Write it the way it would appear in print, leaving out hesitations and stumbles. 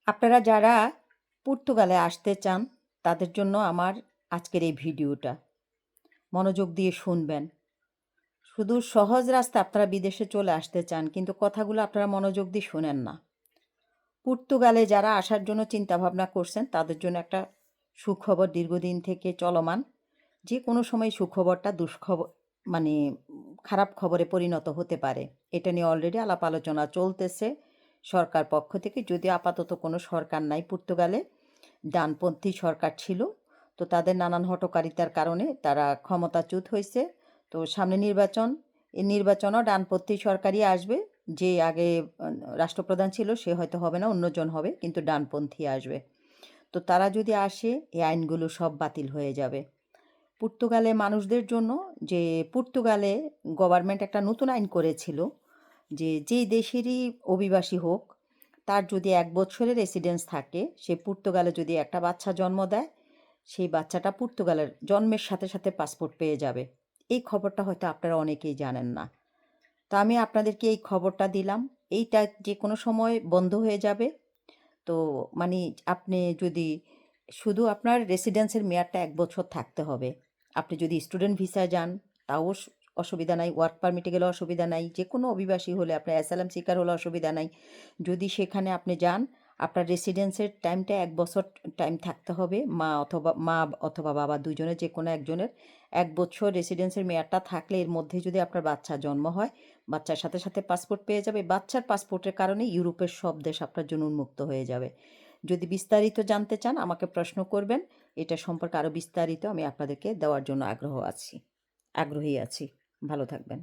আপনারা যারা পর্তুগালে আসতে চান তাদের জন্য আমার আজকের এই ভিডিওটা মনোযোগ দিয়ে শুনবেন। শুধু সহজ রাস্তা আপনারা বিদেশে চলে আসতে চান, কিন্তু কথাগুলো আপনারা মনোযোগ দিয়ে শোনেন না। পর্তুগালে যারা আসার জন্য চিন্তাভাবনা করছেন তাদের জন্য একটা সুখবর দীর্ঘদিন থেকে চলমান। যে কোনো সময় সুখবরটা দুষ্খবর মানে খারাপ খবরে পরিণত হতে পারে। এটা নিয়ে অলরেডি আলাপ আলোচনা চলতেছে সরকার পক্ষ থেকে, যদিও আপাতত কোনো সরকার নাই পর্তুগালে। ডানপন্থী সরকার ছিল, তো তাদের নানান হঠকারিতার কারণে তারা ক্ষমতাচ্যুত হয়েছে। তো সামনে নির্বাচন, এই নির্বাচনও ডানপন্থী সরকারই আসবে। যে আগে রাষ্ট্রপ্রধান ছিল সে হয়তো হবে না, অন্যজন হবে, কিন্তু ডানপন্থী আসবে। তো তারা যদি আসে এই আইনগুলো সব বাতিল হয়ে যাবে পর্তুগালে মানুষদের জন্য। যে পর্তুগালে গভর্নমেন্ট একটা নতুন আইন করেছিল যে যেই দেশেরই অভিবাসী হোক, তার যদি 1 বছরের রেসিডেন্স থাকে, সে পর্তুগালে যদি একটা বাচ্চা জন্ম দেয়, সেই বাচ্চাটা পর্তুগালের জন্মের সাথে সাথে পাসপোর্ট পেয়ে যাবে। এই খবরটা হয়তো আপনারা অনেকেই জানেন না। তো আমি আপনাদেরকে এই খবরটা দিলাম। এইটা যে কোনো সময় বন্ধ হয়ে যাবে। তো মানে আপনি যদি শুধু আপনার রেসিডেন্সের মেয়াদটা 1 বছর থাকতে হবে। আপনি যদি স্টুডেন্ট ভিসায় যান তাও অসুবিধা নাই, ওয়ার্ক পারমিটে গেলে অসুবিধা নাই, যে কোনো অভিবাসী হলে, আপনার অ্যাসাইলাম সিকার হলে অসুবিধা নাই। যদি সেখানে আপনি যান, আপনার রেসিডেন্সের টাইমটা 1 বছর টাইম থাকতে হবে। মা অথবা বাবা দুজনের যে কোনো একজনের 1 বছর রেসিডেন্সের মেয়াদটা থাকলে এর মধ্যে যদি আপনার বাচ্চা জন্ম হয়, বাচ্চার সাথে সাথে পাসপোর্ট পেয়ে যাবে। বাচ্চার পাসপোর্টের কারণে ইউরোপের সব দেশ আপনার জন্য উন্মুক্ত হয়ে যাবে। যদি বিস্তারিত জানতে চান আমাকে প্রশ্ন করবেন। এটা সম্পর্কে আরও বিস্তারিত আমি আপনাদেরকে দেওয়ার জন্য আগ্রহী আছি। ভালো থাকবেন।